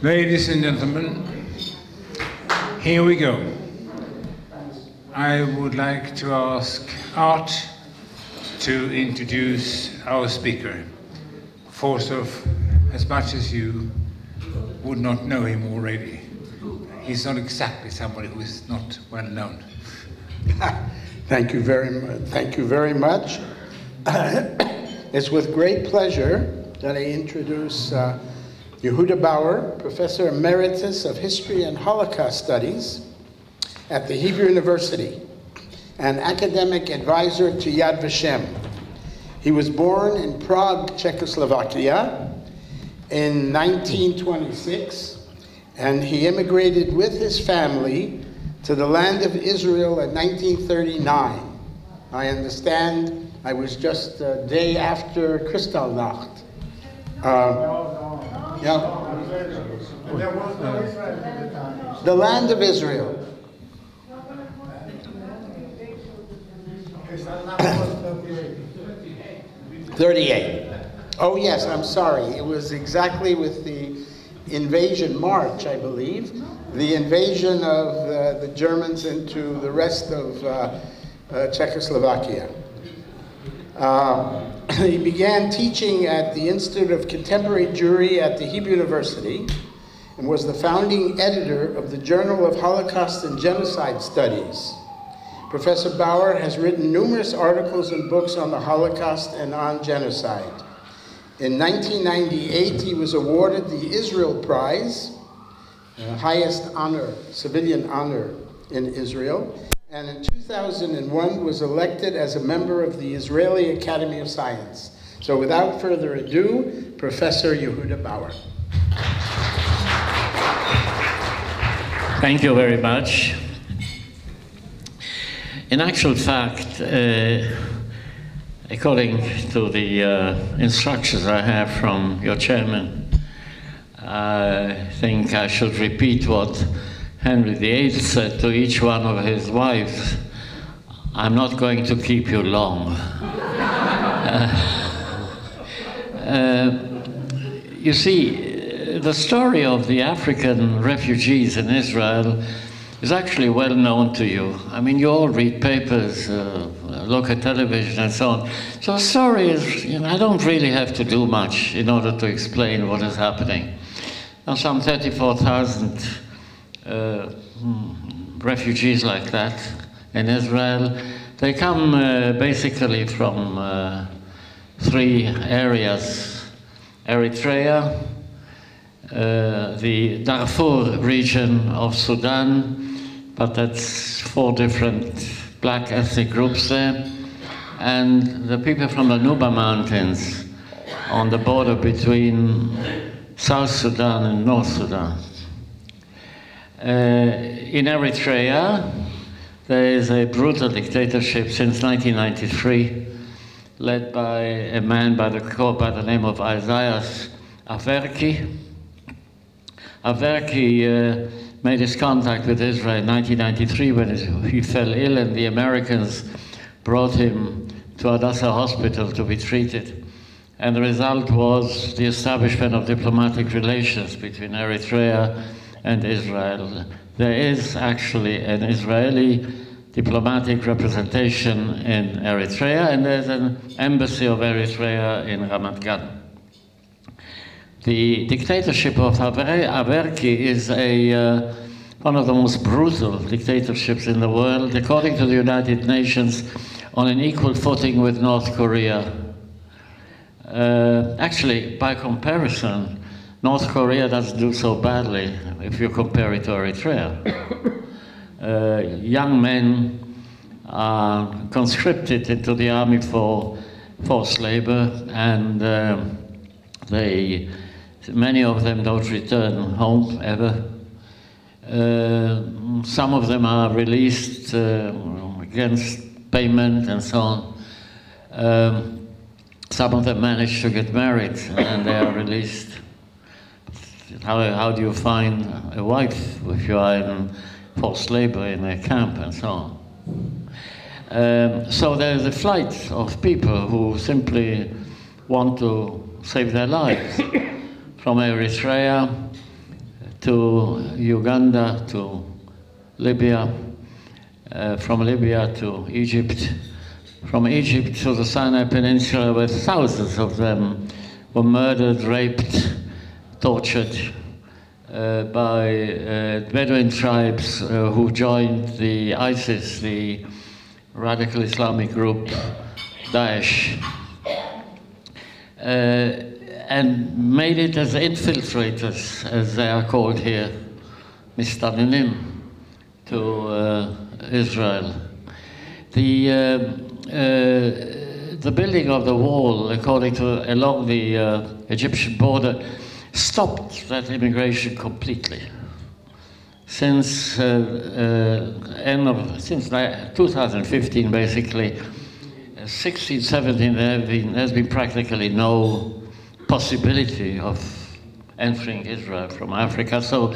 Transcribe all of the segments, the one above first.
Ladies and gentlemen, here we go. I would like to ask Art to introduce our speaker, as much as you would not know him already. He's not exactly somebody who is not well known. Thank you very much. It's with great pleasure that I introduce Yehuda Bauer, Professor Emeritus of History and Holocaust Studies at the Hebrew University, and academic advisor to Yad Vashem. He was born in Prague, Czechoslovakia in 1926, and he immigrated with his family to the land of Israel in 1939. I understand I was just a day after Kristallnacht. Yeah. The land of Israel. 38. Oh yes, I'm sorry. It was exactly with the invasion March, I believe. The invasion of the Germans into the rest of Czechoslovakia. He began teaching at the Institute of Contemporary Jewry at the Hebrew University and was the founding editor of the Journal of Holocaust and Genocide Studies. Professor Bauer has written numerous articles and books on the Holocaust and on genocide. In 1998, he was awarded the Israel Prize, highest honor, civilian honor in Israel, and in 2001 was elected as a member of the Israeli Academy of Science. So without further ado, Professor Yehuda Bauer. Thank you very much. In actual fact, according to the instructions I have from your chairman, I think I should repeat what Henry VIII said to each one of his wives: I'm not going to keep you long. You see, the story of the African refugees in Israel is actually well known to you. I mean, you all read papers, look at television and so on. So the story is, I don't really have to do much in order to explain what is happening. Now, some 34,000 refugees like that in Israel. They come basically from three areas: Eritrea, the Darfur region of Sudan, but that's 4 different black ethnic groups there, and the people from the Nuba Mountains on the border between South Sudan and North Sudan. In Eritrea, there is a brutal dictatorship since 1993, led by a man by the name of Isaias Afwerki. Afwerki made his contact with Israel in 1993 when he fell ill, and the Americans brought him to Hadassah Hospital to be treated. And the result was the establishment of diplomatic relations between Eritrea and Israel. There is actually an Israeli diplomatic representation in Eritrea, and there's an embassy of Eritrea in Ramat Gan. The dictatorship of Afwerki is one of the most brutal dictatorships in the world, according to the United Nations, on an equal footing with North Korea. Actually, by comparison, North Korea doesn't do so badly if you compare it to Eritrea. Young men are conscripted into the army for forced labor, and many of them don't return home ever. Some of them are released against payment and so on. Some of them manage to get married and they are released. How do you find a wife if you are in forced labor in a camp and so on? So there is a flight of people who simply want to save their lives from Eritrea to Uganda, to Libya, from Libya to Egypt, from Egypt to the Sinai Peninsula, where thousands of them were murdered, raped, tortured by Bedouin tribes who joined the ISIS, the radical Islamic group, Daesh, and made it as infiltrators, as they are called here, Mistaninim, to Israel. The building of the wall, along the Egyptian border, stopped that immigration completely. Since 2015, basically, 16, 17, there has been practically no possibility of entering Israel from Africa. So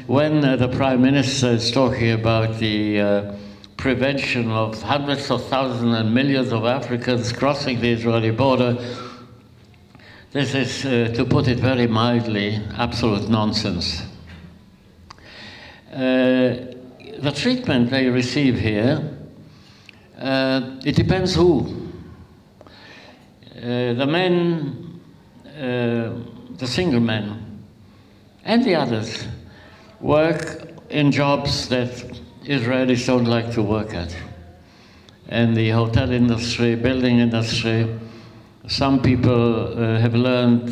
when the Prime Minister is talking about the prevention of hundreds of thousands and millions of Africans crossing the Israeli border, this is, to put it very mildly, absolute nonsense. The treatment they receive here, it depends who. The men, the single men, and the others work in jobs that Israelis don't like to work at. And the hotel industry, building industry, some people have learned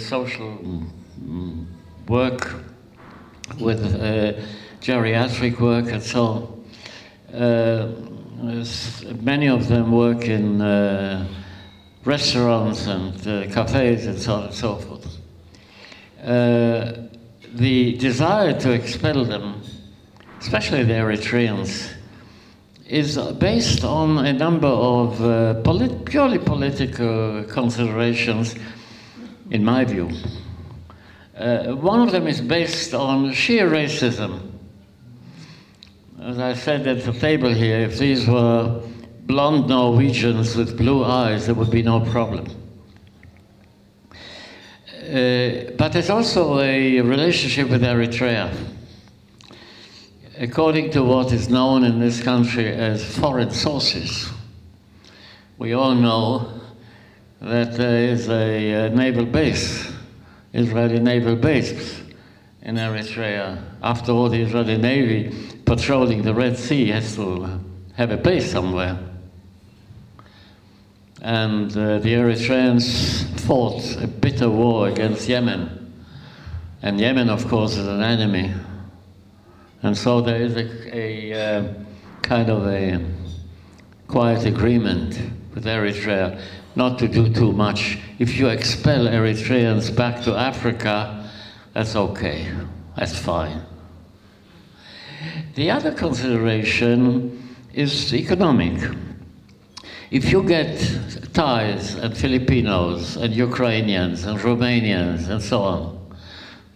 social work with geriatric work and so on. Many of them work in restaurants and cafes and so on and so forth. The desire to expel them, especially the Eritreans, is based on a number of purely political considerations, in my view. One of them is based on sheer racism. As I said at the table here, if these were blonde Norwegians with blue eyes, there would be no problem. But there's also a relationship with Eritrea. According to what is known in this country as foreign sources, we all know that there is a naval base, Israeli naval base in Eritrea. After all, the Israeli Navy patrolling the Red Sea has to have a base somewhere. And the Eritreans fought a bitter war against Yemen. And Yemen, of course, is an enemy. And so there is a kind of a quiet agreement with Eritrea not to do too much. If you expel Eritreans back to Africa, that's okay, that's fine. The other consideration is economic. If you get Thais and Filipinos and Ukrainians and Romanians and so on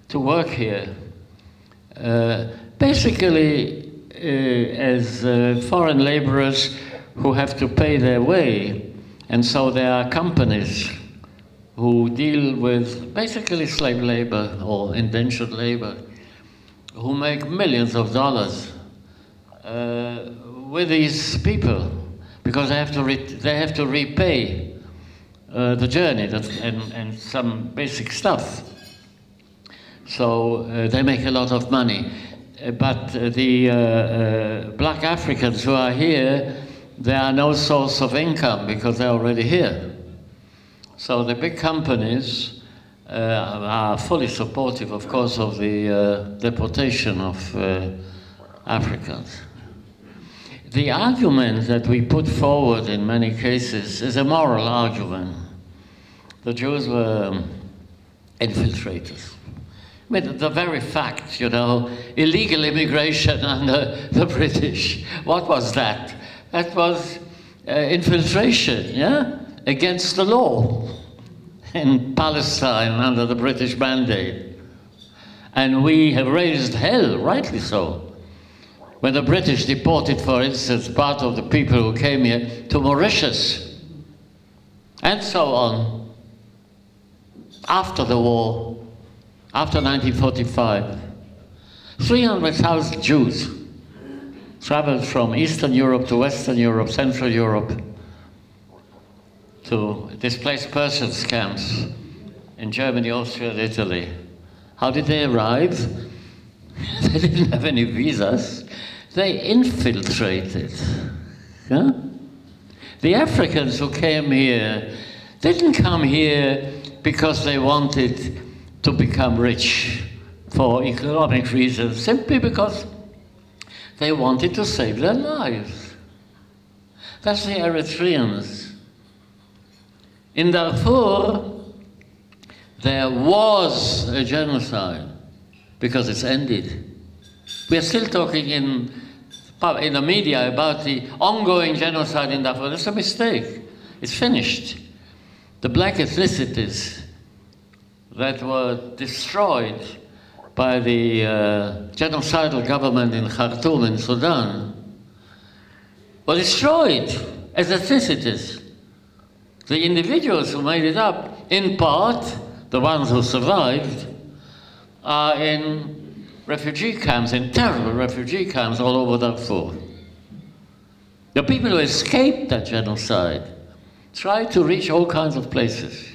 to work here, basically as foreign laborers who have to pay their way, and so there are companies who deal with basically slave labor or indentured labor, who make millions of dollars with these people, because they have to repay the journey and some basic stuff. So they make a lot of money. But the black Africans who are here, they are no source of income because they're already here. So the big companies are fully supportive, of course, of the deportation of Africans. The argument that we put forward in many cases is a moral argument. The Jews were infiltrators. I mean, the very fact, you know, illegal immigration under the British, what was that? That was infiltration, yeah, against the law in Palestine under the British mandate. And we have raised hell, rightly so, when the British deported, for instance, part of the people who came here to Mauritius, and so on, after the war, after 1945. 300,000 Jews traveled from Eastern Europe to Western Europe, Central Europe, to displaced persons camps in Germany, Austria, and Italy. How did they arrive? They didn't have any visas. They infiltrated. Huh? The Africans who came here didn't come here because they wanted to become rich for economic reasons, simply because they wanted to save their lives. That's the Eritreans. In Darfur, there was a genocide, because it's ended. We are still talking in the media about the ongoing genocide in Darfur. That's a mistake. It's finished. The black ethnicities that were destroyed by the genocidal government in Khartoum in Sudan were destroyed as ethnicities. The individuals who made it up, in part, the ones who survived, are in refugee camps, in terrible refugee camps all over Darfur. The people who escaped that genocide tried to reach all kinds of places,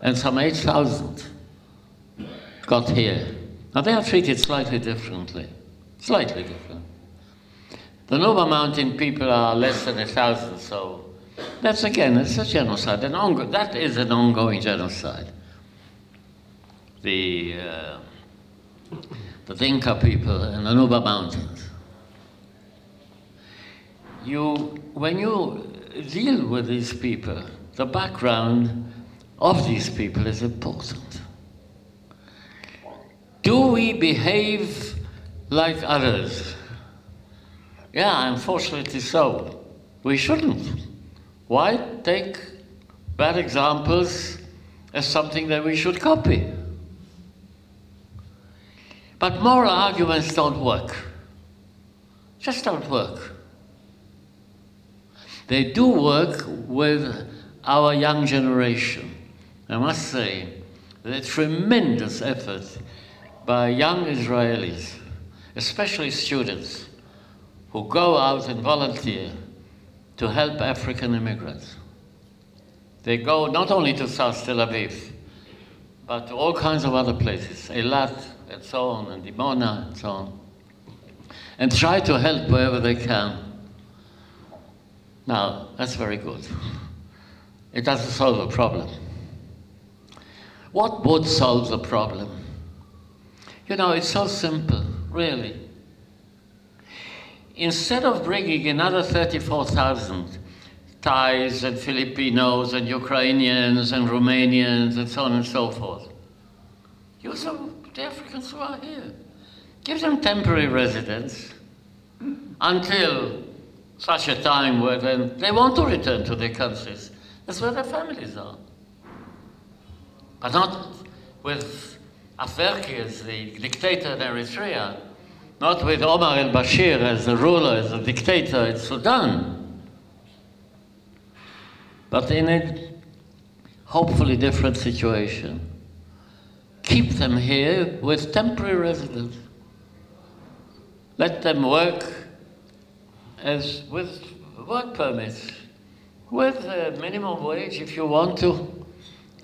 and some 8,000 got here. Now they are treated slightly differently, slightly different. The Nuba Mountain people are less than 1,000, so that's again, it's a genocide. That is an ongoing genocide. The Dinka people in the Nuba Mountains. When you deal with these people, the background of these people is important. Do we behave like others? Yeah, unfortunately so. We shouldn't. Why take bad examples as something that we should copy? But moral arguments don't work. Just don't work. They do work with our young generation. I must say, there's tremendous effort by young Israelis, especially students, who go out and volunteer to help African immigrants. They go not only to South Tel Aviv, but to all kinds of other places, Eilat and so on, and Dimona and so on, and try to help wherever they can. Now, that's very good. It doesn't solve the problem. What would solve the problem? You know, it's so simple, really. Instead of bringing another 34,000 Thais and Filipinos and Ukrainians and Romanians and so on and so forth, use the Africans who are here. Give them temporary residence until such a time where then they want to return to their countries. That's where their families are. But not with Afwerki as the dictator in Eritrea, not with Omar al-Bashir as the ruler, as the dictator in Sudan, but in a hopefully different situation. Keep them here with temporary residence. Let them work as with work permits, with a minimum wage if you want to.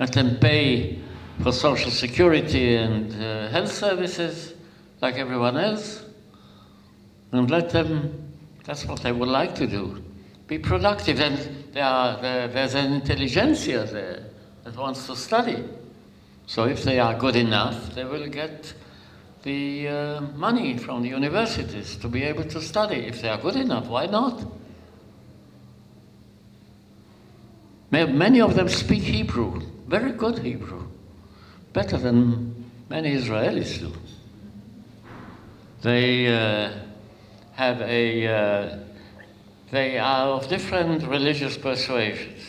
Let them pay for social security and health services like everyone else. And let them, that's what they would like to do, be productive. And there's an intelligentsia there that wants to study. So if they are good enough, they will get the money from the universities to be able to study. If they are good enough, why not? Many of them speak Hebrew, very good Hebrew, better than many Israelis do. They they are of different religious persuasions.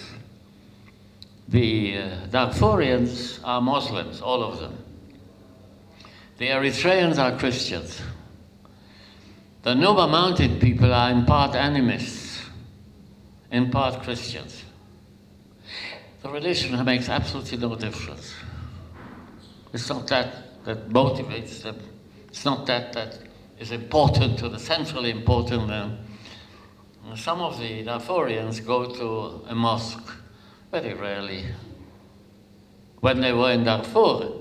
The Darfurians are Muslims, all of them. The Eritreans are Christians. The Nuba Mountain people are in part animists, in part Christians. The religion makes absolutely no difference. It's not that motivates them. It's not that is important to the centrally important. Some of the Darfurians go to a mosque very rarely. When they were in Darfur,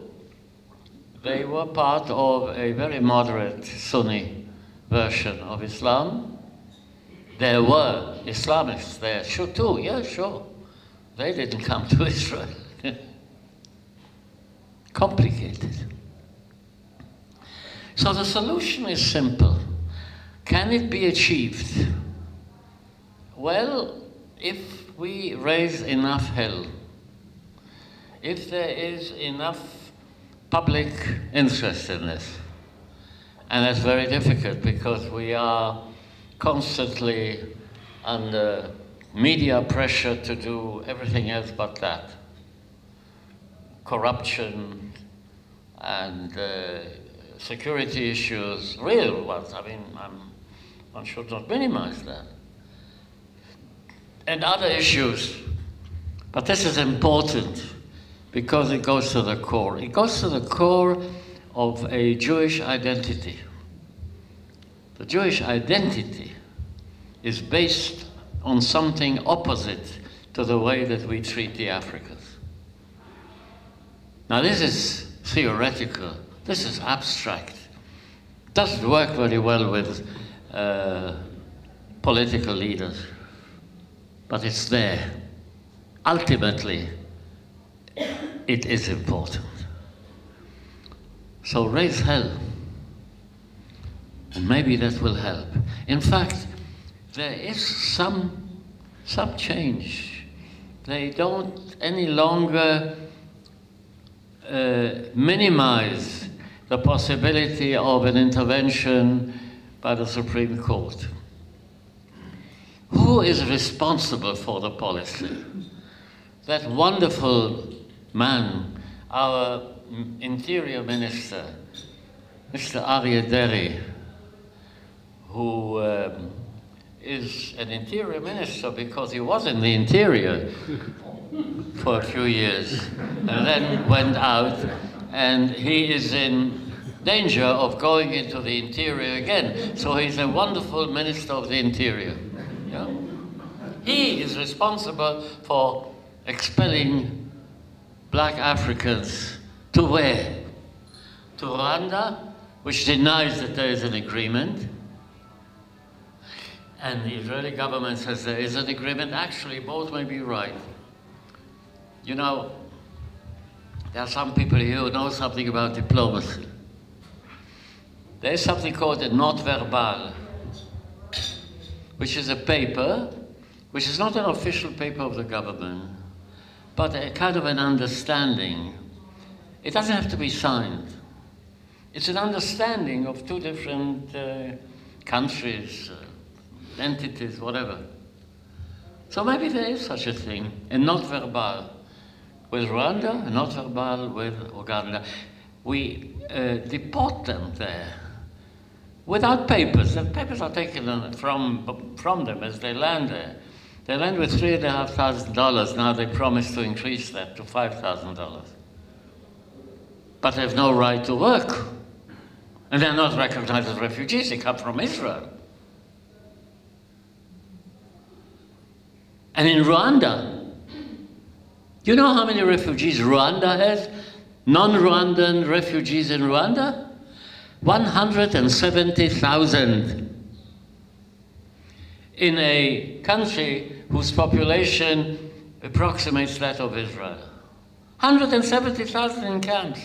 they were part of a very moderate Sunni version of Islam. There were Islamists there, sure too, yeah, sure. They didn't come to Israel. Complicated. So the solution is simple. Can it be achieved? Well, if we raise enough hell, if there is enough public interest in this, and that's very difficult because we are constantly under media pressure to do everything else but that. Corruption and security issues, real ones. I mean, one should not minimize that. And other issues. But this is important because it goes to the core. It goes to the core of a Jewish identity. The Jewish identity is based on something opposite to the way that we treat the Africans. Now this is theoretical, this is abstract. It doesn't work very well with political leaders, but it's there. Ultimately, it is important. So raise hell, and maybe that will help. In fact, there is some change. They don't any longer minimize the possibility of an intervention by the Supreme Court. Who is responsible for the policy? That wonderful man, our Interior Minister, Mr. Aryeh Deri, who is an Interior Minister because he was in the Interior for a few years and then went out, and he is in danger of going into the Interior again. So he's a wonderful Minister of the Interior. Yeah? He is responsible for expelling black Africans to where? To Rwanda, which denies that there is an agreement. And the Israeli government says there is an agreement. Actually, both may be right. You know, there are some people here who know something about diplomacy. There is something called a note verbal, which is a paper, which is not an official paper of the government, but a kind of an understanding. It doesn't have to be signed. It's an understanding of two different countries, entities, whatever. So maybe there is such a thing, a note verbal with Rwanda, a note verbal with Uganda. We deport them there without papers. The papers are taken from them as they land there. They land with $3,500. Now they promise to increase that to $5,000. But they have no right to work. And they're not recognized as refugees. They come from Israel. And in Rwanda, you know how many refugees Rwanda has? Non-Rwandan refugees in Rwanda? 170,000. In a country whose population approximates that of Israel. 170,000 in camps.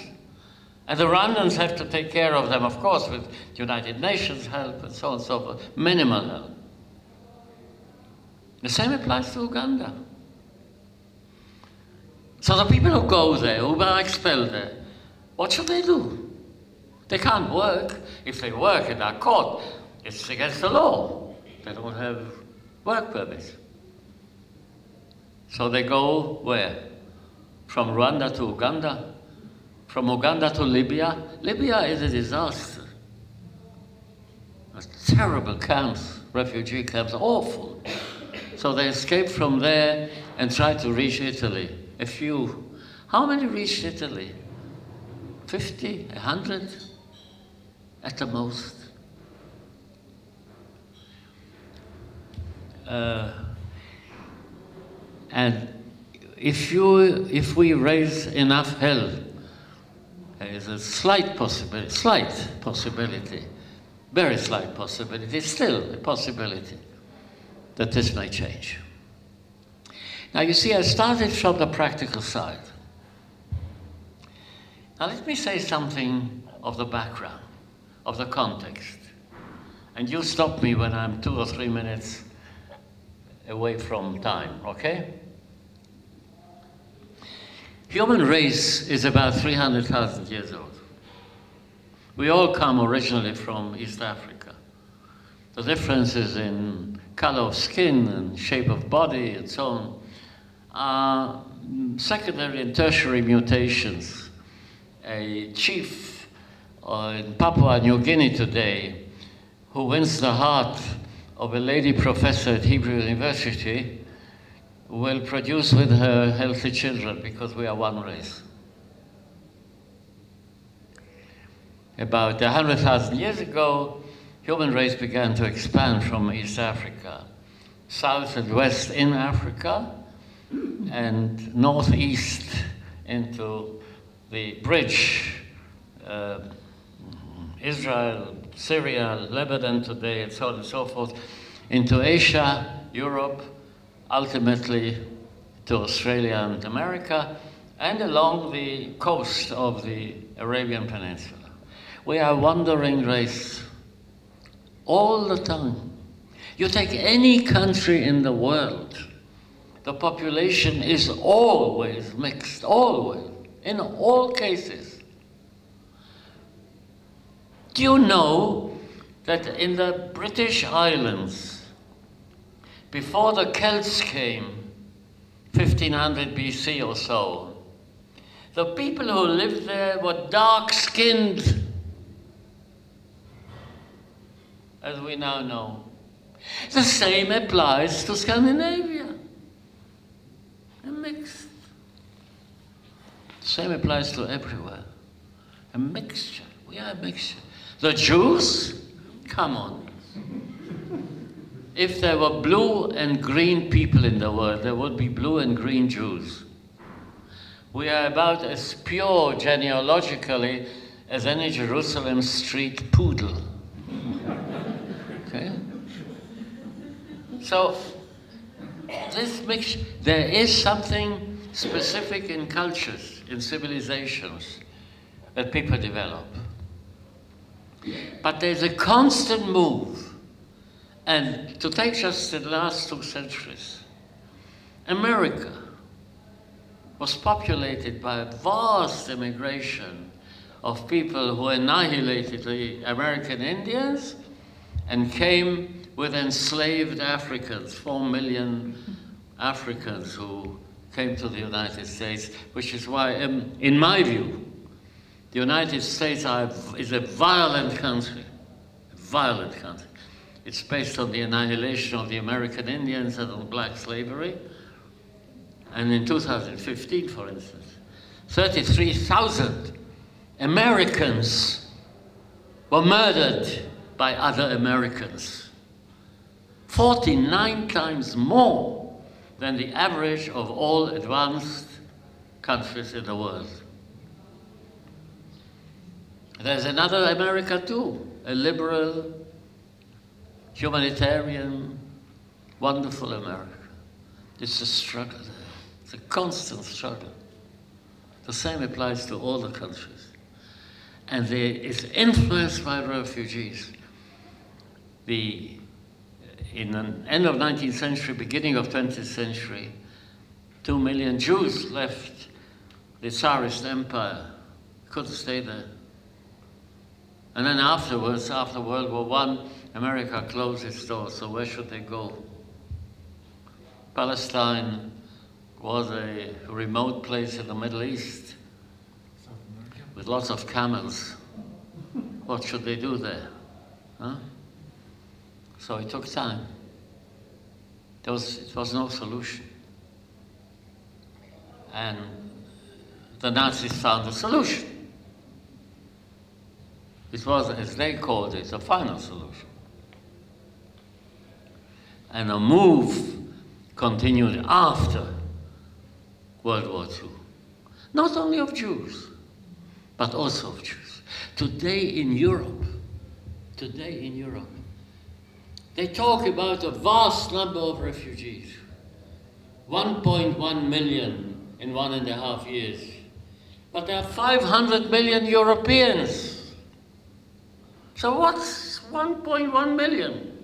And the Rwandans have to take care of them, of course, with United Nations help and so on and so forth, minimal help. The same applies to Uganda. So the people who go there, who are expelled there, what should they do? They can't work. If they work and are caught, it's against the law. They don't have work permits. So they go where? From Rwanda to Uganda? From Uganda to Libya? Libya is a disaster. Terrible camps, refugee camps, awful. So they escaped from there and tried to reach Italy. A few. How many reached Italy? 50? 100? at the most. And if we raise enough hell, there is a slight possibility, very slight possibility, still a possibility that this may change. Now you see, I started from the practical side. Now let me say something of the background, of the context. And you stop me when I'm 2 or 3 minutes away from time, okay? Human race is about 300,000 years old. We all come originally from East Africa. The differences in color of skin and shape of body and so on are secondary and tertiary mutations. A chief in Papua New Guinea today who wins the heart of a lady professor at Hebrew University will produce with her healthy children because we are one race. About 100,000 years ago, human race began to expand from East Africa, south and west in Africa, and northeast into the bridge, Israel, Syria, Lebanon today, and so on and so forth, into Asia, Europe, ultimately to Australia and America, and along the coast of the Arabian Peninsula. We are a wandering race all the time. You take any country in the world, the population is always mixed, always, in all cases. Do you know that in the British Islands, before the Celts came, 1500 BC or so, the people who lived there were dark-skinned, as we now know. The same applies to Scandinavia. A mixed. The same applies to everywhere. A mixture. We are a mixture. The Jews? Come on. If there were blue and green people in the world, there would be blue and green Jews. We are about as pure genealogically as any Jerusalem street poodle. Okay? So, this mix, there is something specific in cultures, in civilizations, that people develop. But there's a constant move. And to take just the last 2 centuries, America was populated by a vast immigration of people who annihilated the American Indians and came with enslaved Africans, 4 million Africans who came to the United States, which is why, in my view, the United States is a violent country, a violent country. It's based on the annihilation of the American Indians and on black slavery. And in 2015, for instance, 33,000 Americans were murdered by other Americans. 49 times more than the average of all advanced countries in the world. There's another America too, a liberal, humanitarian, wonderful America. It's a struggle there. It's a constant struggle. The same applies to all the countries. And it's influenced by refugees. In the end of 19th century, beginning of 20th century, 2 million Jews left the Tsarist Empire. Couldn't stay there. And then afterwards, after World War I, America closed its doors, so where should they go? Palestine was a remote place in the Middle East with lots of camels. What should they do there? Huh? So it took time. It was no solution. And the Nazis found a solution. It was, as they called it, a final solution. And a move continued after World War II. Not only of Jews, but also of Jews. Today in Europe, they talk about a vast number of refugees. 1.1 million in 1.5 years. But there are 500 million Europeans. So what's 1.1 million?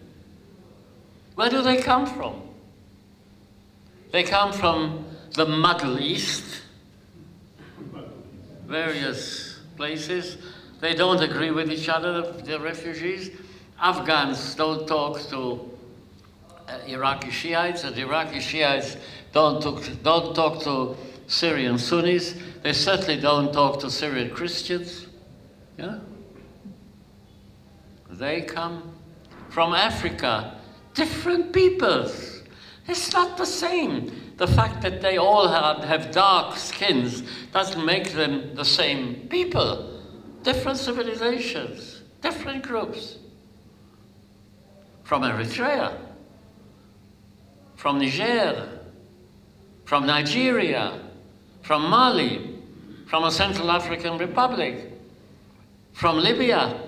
Where do they come from? They come from the Middle East, various places. They don't agree with each other, the refugees. Afghans don't talk to Iraqi Shiites, and Iraqi Shiites don't talk to Syrian Sunnis. They certainly don't talk to Syrian Christians. Yeah? They come from Africa, different peoples. It's not the same. The fact that they all have dark skins doesn't make them the same people. Different civilizations, different groups. From Eritrea, from Niger, from Nigeria, from Mali, from a Central African Republic, from Libya.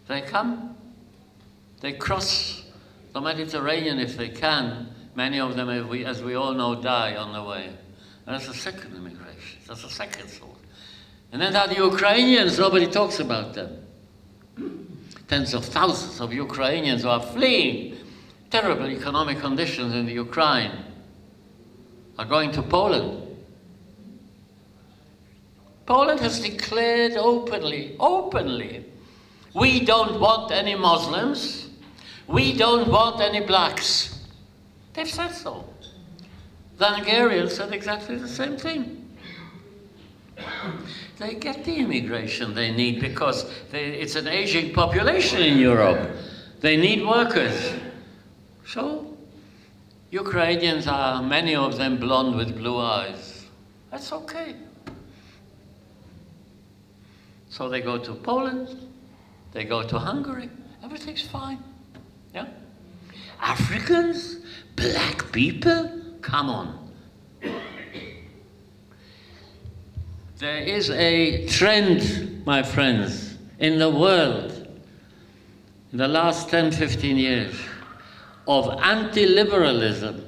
They come, they cross the Mediterranean if they can. Many of them, as we all know, die on the way. And that's the second immigration, that's the second sort. And then there are the Ukrainians, nobody talks about them. Tens of thousands of Ukrainians who are fleeing terrible economic conditions in the Ukraine are going to Poland. Poland has declared openly, we don't want any Muslims, we don't want any blacks. They've said so. The Hungarians said exactly the same thing. They get the immigration they need because it's an aging population in Europe. They need workers. So, Ukrainians are, many of them, blonde with blue eyes. That's okay. So they go to Poland, they go to Hungary, everything's fine. Yeah? Africans? Black people? Come on. There is a trend, my friends, in the world, in the last 10, 15 years, of anti-liberalism.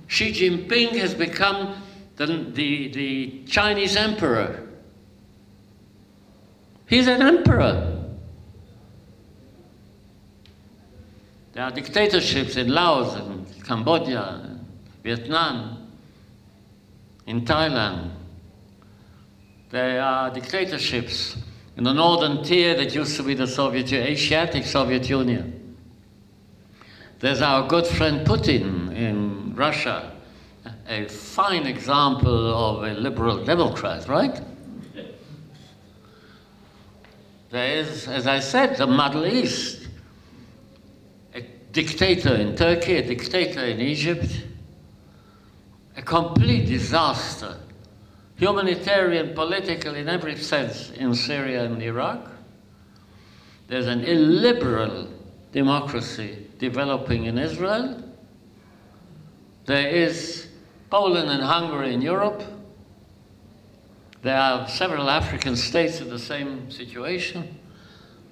Xi Jinping has become the Chinese emperor. He's an emperor. There are dictatorships in Laos, and Cambodia, and Vietnam, in Thailand. There are dictatorships in the northern tier that used to be the Asiatic Soviet Union. There's our good friend Putin in Russia, a fine example of a liberal democrat, right? There is, as I said, the Middle East, a dictator in Turkey, a dictator in Egypt, a complete disaster. Humanitarian, political, in every sense, in Syria and Iraq. There's an illiberal democracy developing in Israel. There is Poland and Hungary in Europe. There are several African states in the same situation.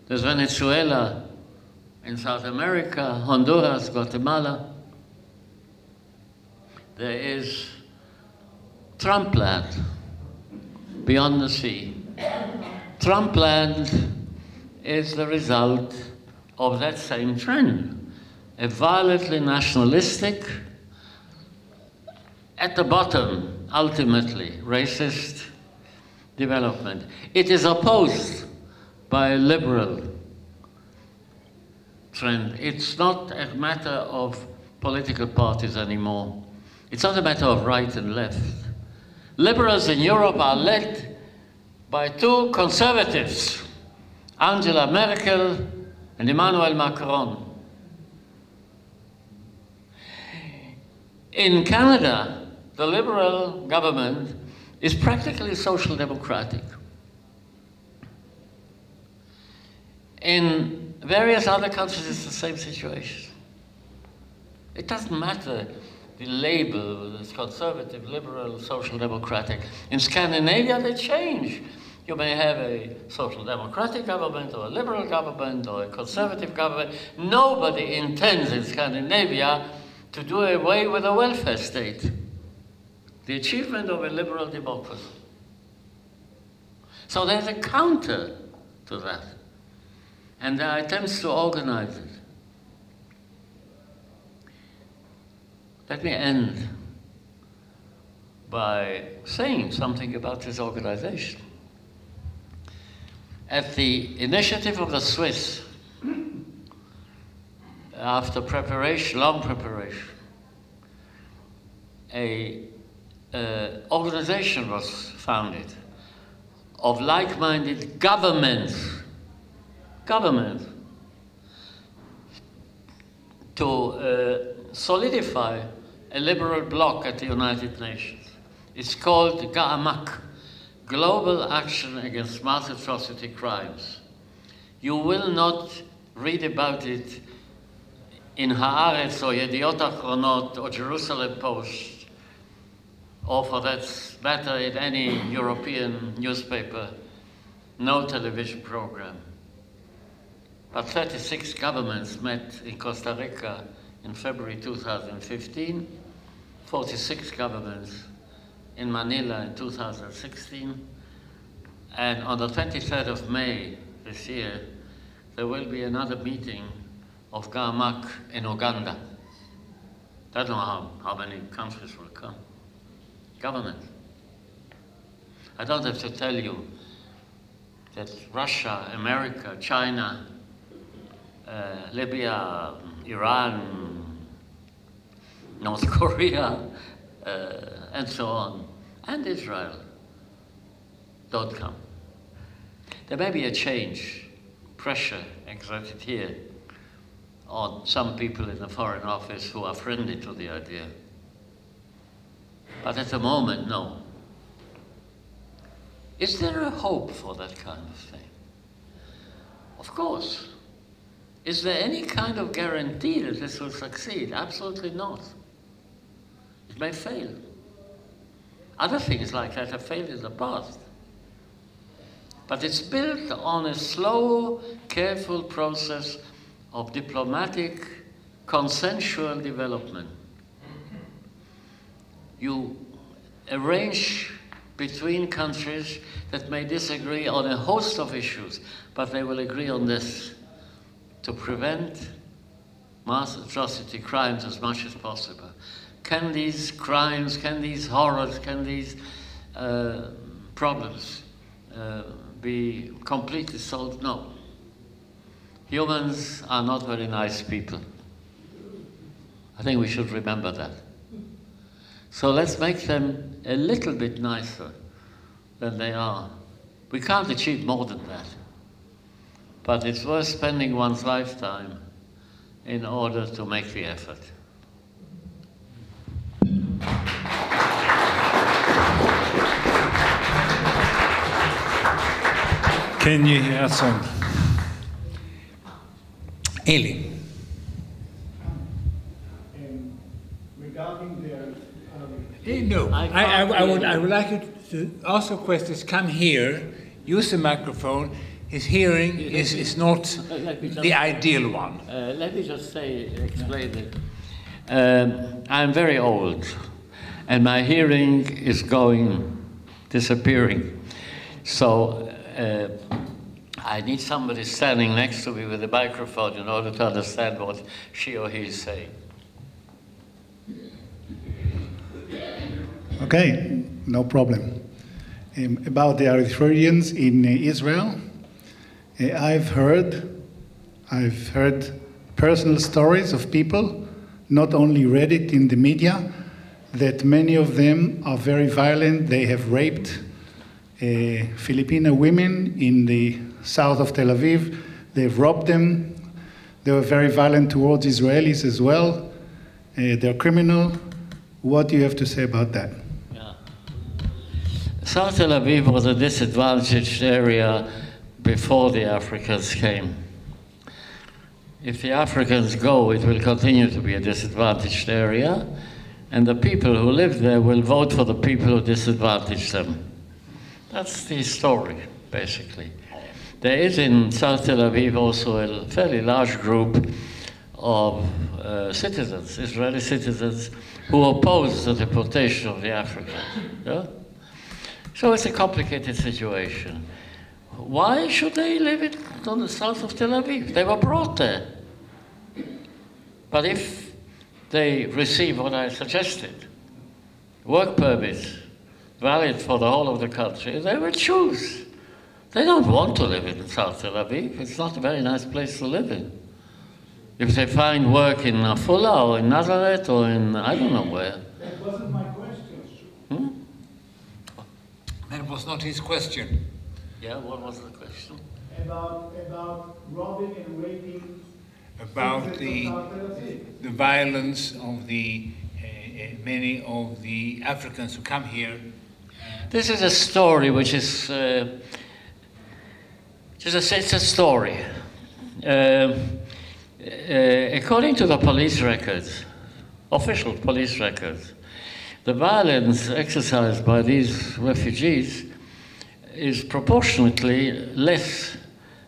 There's Venezuela in South America, Honduras, Guatemala. There is Trumpland beyond the sea. Trumpland is the result of that same trend. A violently nationalistic, at the bottom, ultimately, racist development. It is opposed by a liberal trend. It's not a matter of political parties anymore. It's not a matter of right and left. Liberals in Europe are led by two conservatives, Angela Merkel and Emmanuel Macron. In Canada, the Liberal government is practically social democratic. In various other countries, it's the same situation. It doesn't matter the label, whether it's conservative, liberal, social democratic. In Scandinavia, they change. You may have a social democratic government, or a liberal government, or a conservative government. Nobody intends in Scandinavia to do away with a welfare state, the achievement of a liberal democracy. So there's a counter to that. And there are attempts to organize it. Let me end by saying something about this organization. At the initiative of the Swiss, after preparation, long preparation, an organization was founded of like-minded governments to solidify a liberal bloc at the United Nations. It's called GAAMAC, Global Action Against Mass Atrocity Crimes. You will not read about it in Haaretz or Yediot Achronot or Jerusalem Post, or for that matter in any European newspaper, no television program. But 36 governments met in Costa Rica in February 2015, 46 governments in Manila in 2016, and on the 23rd of May this year, there will be another meeting of GAAMAC in Uganda. I don't know how many countries will come. Government. I don't have to tell you that Russia, America, China, Libya, Iran, North Korea, and so on, and Israel don't come. There may be a change, pressure exerted here on some people in the Foreign Office who are friendly to the idea. But at the moment, no. Is there a hope for that kind of thing? Of course. Is there any kind of guarantee that this will succeed? Absolutely not. It may fail. Other things like that have failed in the past. But it's built on a slow, careful process of diplomatic, consensual development. You arrange between countries that may disagree on a host of issues, but they will agree on this: to prevent mass atrocity crimes as much as possible. Can these crimes, can these horrors, can these problems be completely solved? No. Humans are not very nice people. I think we should remember that. So let's make them a little bit nicer than they are. We can't achieve more than that. But it's worth spending one's lifetime in order to make the effort. Can you hear us on? Eli. Regarding the... No, I would like you to also questions come here, use the microphone. His hearing is not the ideal one. Let me just explain it. I'm very old, and my hearing is disappearing. So I need somebody standing next to me with a microphone in order to understand what she or he is saying. Okay, no problem. About the Eritreans in Israel, I've heard personal stories of people, not only read it in the media, that many of them are very violent. They have raped Filipino women in the south of Tel Aviv. They've robbed them. They were very violent towards Israelis as well. They're criminal. What do you have to say about that? South Tel Aviv was a disadvantaged area before the Africans came. if the Africans go, it will continue to be a disadvantaged area, and the people who live there will vote for the people who disadvantage them. That's the story, basically. There is in South Tel Aviv also a fairly large group of citizens, Israeli citizens, who oppose the deportation of the Africans. Yeah? So it's a complicated situation. Why should they live on the south of Tel Aviv? They were brought there. But if they receive what I suggested, work permits valid for the whole of the country, they will choose. They don't want to live in South Tel Aviv. It's not a very nice place to live in. If they find work in Afula or in Nazareth or in I don't know where. That wasn't my question. That was not his question. Yeah, what was the question? About robbing and raping. About the violence of the many of the Africans who come here. This is a story which is it's a story. According to the police records, official police records, the violence exercised by these refugees is proportionately less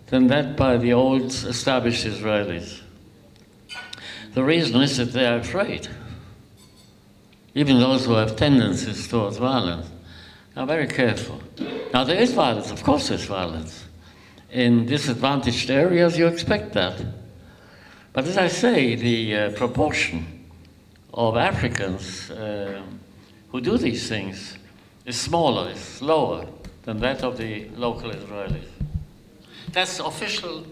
than that by the old established Israelis. The reason is that they are afraid. Even those who have tendencies towards violence are very careful. Now there is violence, of course there's violence. In disadvantaged areas you expect that. But as I say, the proportion of Africans who do these things is smaller, is lower than that of the local Israelis. That's official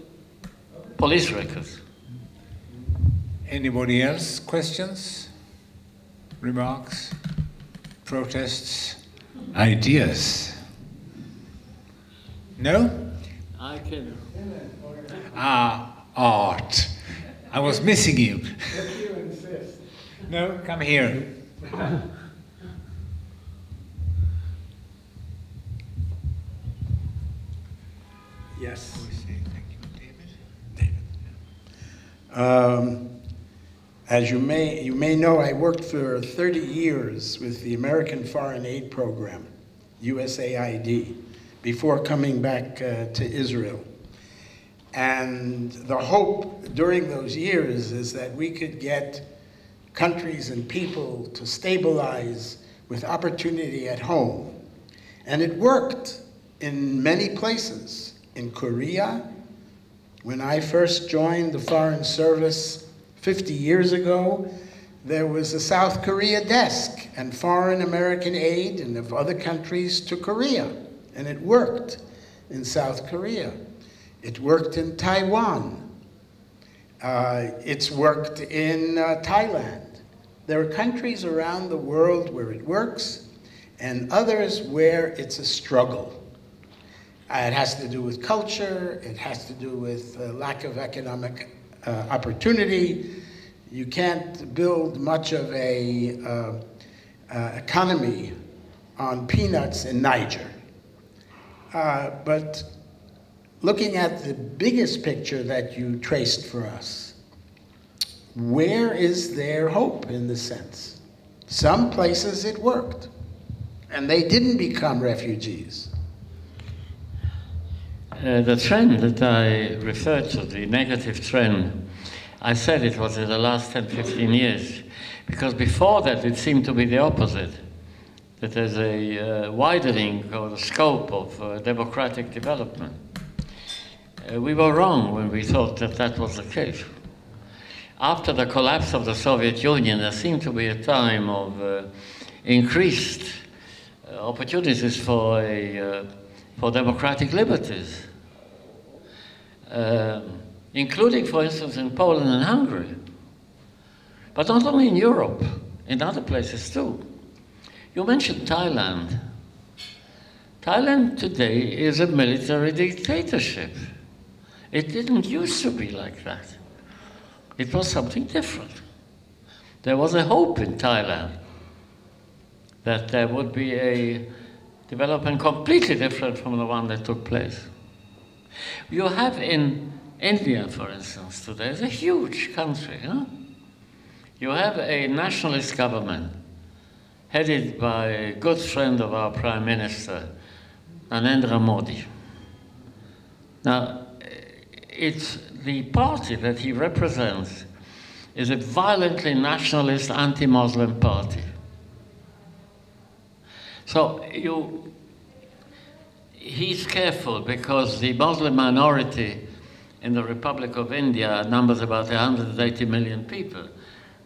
police records. Anybody else? Questions? Remarks? Protests? Ideas? No? I can. Art. I was missing you. No, come here. Yes. Thank you, David. As you may know, I worked for 30 years with the American Foreign Aid Program, USAID, before coming back to Israel. And the hope during those years is that we could get countries and people to stabilize with opportunity at home. And it worked in many places. In Korea, when I first joined the Foreign Service 50 years ago, there was a South Korea desk and foreign American aid and of other countries to Korea. And it worked in South Korea. It worked in Taiwan. It's worked in Thailand. There are countries around the world where it works and others where it's a struggle. It has to do with culture. It has to do with lack of economic opportunity. You can't build much of a economy on peanuts in Niger. But looking at the biggest picture that you traced for us, where is there hope in this sense? Some places it worked, and they didn't become refugees. The trend that I referred to, the negative trend, I said it was in the last 10, 15 years, because before that it seemed to be the opposite, that there's a widening of the scope of democratic development. We were wrong when we thought that that was the case. After the collapse of the Soviet Union, there seemed to be a time of increased opportunities for democratic liberties, including, for instance, in Poland and Hungary. But not only in Europe, in other places too. You mentioned Thailand. Thailand today is a military dictatorship. It didn't used to be like that. It was something different. There was a hope in Thailand that there would be a development completely different from the one that took place. You have in India, for instance, today is a huge country. Huh? You have a nationalist government headed by a good friend of our Prime Minister, Narendra Modi. Now, it's the party that he represents is a violently nationalist, anti-Muslim party. So he's careful because the Muslim minority in the Republic of India numbers about 180 million people.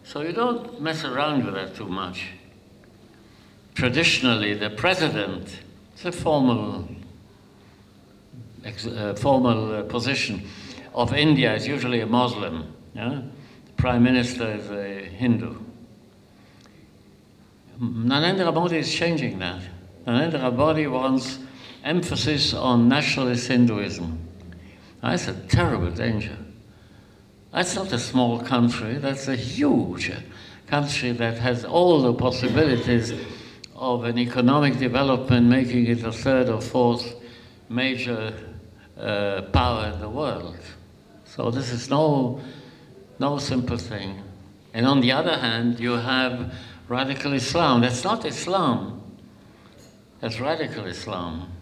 So you don't mess around with that too much. Traditionally, the president, it's a formal position of India, is usually a Muslim. Yeah? The Prime Minister is a Hindu. Narendra Modi is changing that. Narendra Modi wants emphasis on nationalist Hinduism. That's a terrible danger. That's not a small country, that's a huge country that has all the possibilities of an economic development, making it the third or fourth major power in the world. So this is no simple thing. And on the other hand, you have radical Islam. That's not Islam, that's radical Islam.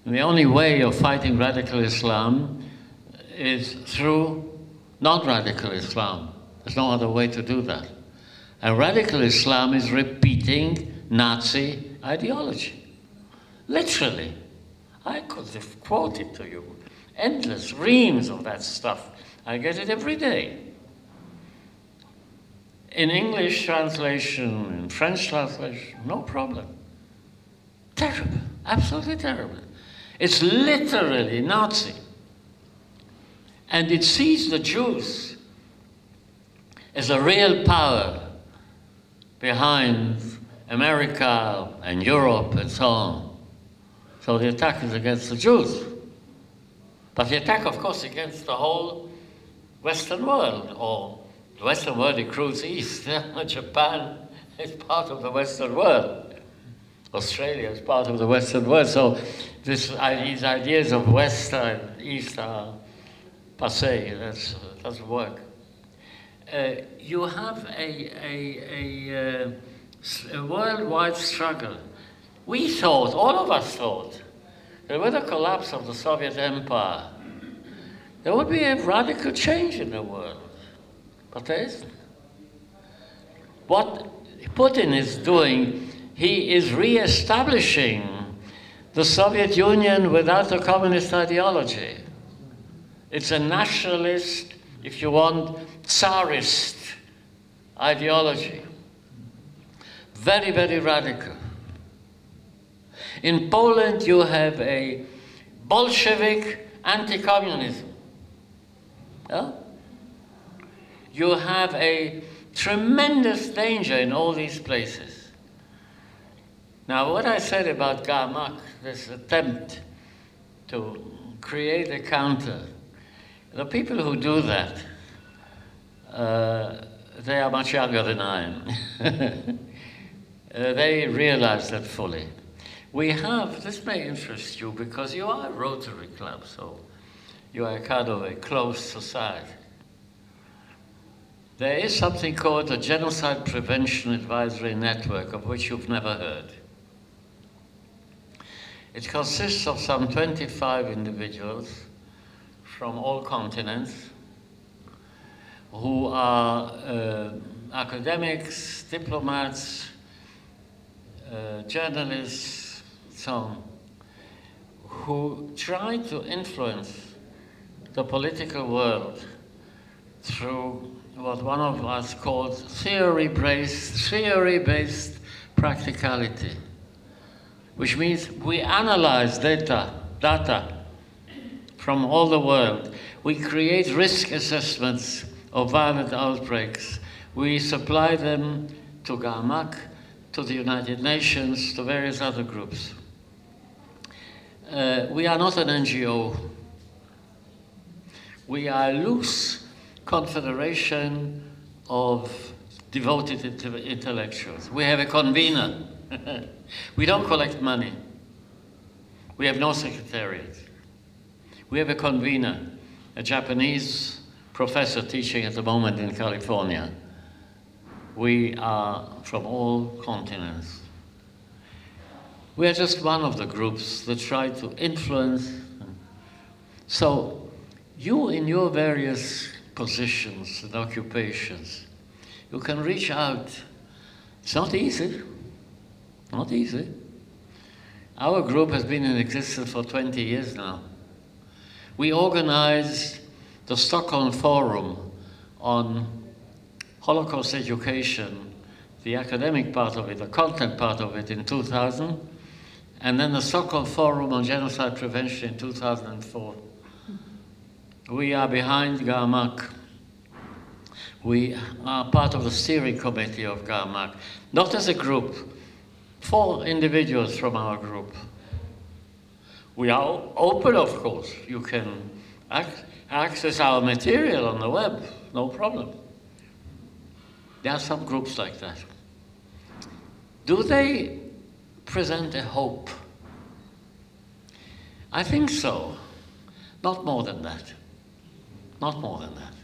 And the only way of fighting radical Islam is through non-radical Islam. There's no other way to do that. And radical Islam is repeating Nazi ideology. Literally. I could have quoted to you endless reams of that stuff. I get it every day. In English translation, in French translation, no problem. Terrible, absolutely terrible. It's literally Nazi. And it sees the Jews as a real power behind America and Europe and so on. So the attack is against the Jews. But the attack, of course, against the whole Western world, or the Western world includes East. Japan is part of the Western world. Australia is part of the Western world. So these ideas of West and East are passé. That doesn't work. You have a worldwide struggle. We thought, all of us thought, that with the collapse of the Soviet Empire, there would be a radical change in the world. But there isn't. What Putin is doing, he is re-establishing the Soviet Union without a communist ideology. It's a nationalist, if you want, Tsarist ideology. Very, very radical. In Poland, you have a Bolshevik anti-communism. Yeah? You have a tremendous danger in all these places. Now, what I said about Gamak, this attempt to create a counter, the people who do that, they are much younger than I am. They realize that fully. We have, this may interest you because you are a Rotary Club, so you are kind of a closed society. There is something called the Genocide Prevention Advisory Network, of which you've never heard. It consists of some 25 individuals from all continents who are academics, diplomats, journalists, so on, who try to influence the political world through what one of us called theory-based practicality, which means we analyze data from all the world. We create risk assessments of violent outbreaks. We supply them to GAMAC, to the United Nations, to various other groups. We are not an NGO. We are a loose confederation of devoted intellectuals. We have a convener. We don't collect money. We have no secretariat. We have a convener a Japanese professor teaching at the moment in California. We are from all continents. We are just one of the groups that try to influence. So you, in your various positions and occupations, you can reach out. It's not easy, not easy. Our group has been in existence for 20 years now. We organized the Stockholm Forum on Holocaust education, the academic part of it, the content part of it in 2000, and then the Stockholm Forum on Genocide Prevention in 2004. We are behind Garmak. We are part of the steering committee of Garmak, not as a group, 4 individuals from our group. We are open, of course. You can access our material on the web, no problem. There are some groups like that. Do they present a hope? I think so. Not more than that. Not more than that.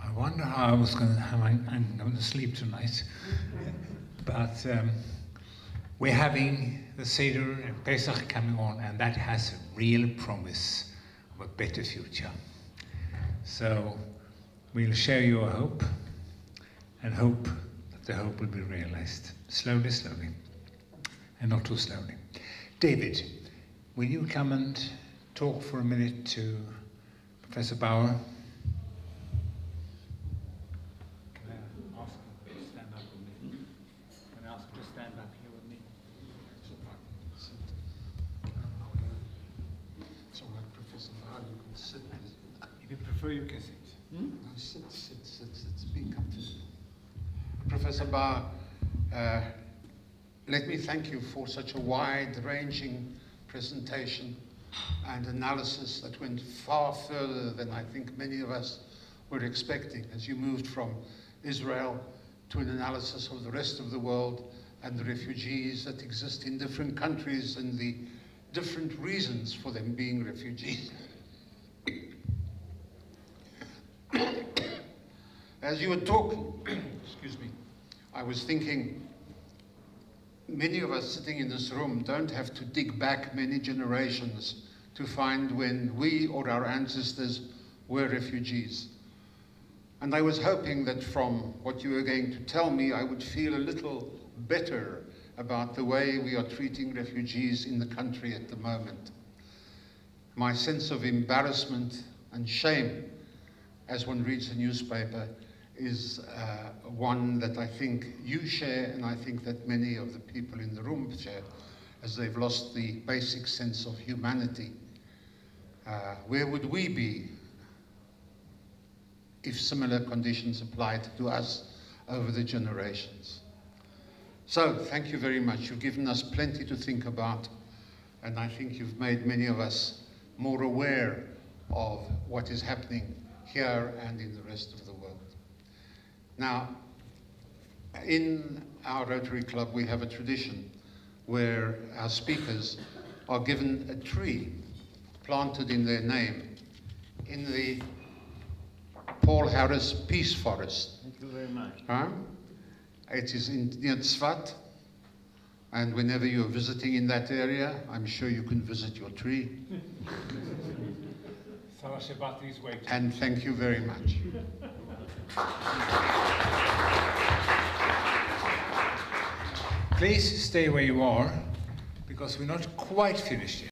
I wonder how I'm going to sleep tonight. But we're having the Seder and Pesach coming on, and that has a real promise of a better future. So we'll share your hope and hope that the hope will be realized. Slowly, slowly, and not too slowly. David, will you come and talk for a minute to Professor Bauer? You can sit. No, sit, be comfortable. Professor Bauer, let me thank you for such a wide-ranging presentation and analysis that went far further than I think many of us were expecting, as you moved from Israel to an analysis of the rest of the world and the refugees that exist in different countries and the different reasons for them being refugees. As you were talking, excuse me, I was thinking, many of us sitting in this room don't have to dig back many generations to find when we or our ancestors were refugees. And I was hoping that from what you were going to tell me, I would feel a little better about the way we are treating refugees in the country at the moment. My sense of embarrassment and shame as one reads the newspaper is one that I think you share, and I think that many of the people in the room share, as they've lost the basic sense of humanity. Where would we be if similar conditions applied to us over the generations? So, thank you very much. You've given us plenty to think about, and I think you've made many of us more aware of what is happening here and in the rest of the world. Now, in our Rotary Club, we have a tradition where our speakers are given a tree planted in their name in the Paul Harris Peace Forest. Thank you very much. It is near Tzfat, and whenever you're visiting in that area, I'm sure you can visit your tree. And thank you very much. Please stay where you are, because we're not quite finished yet.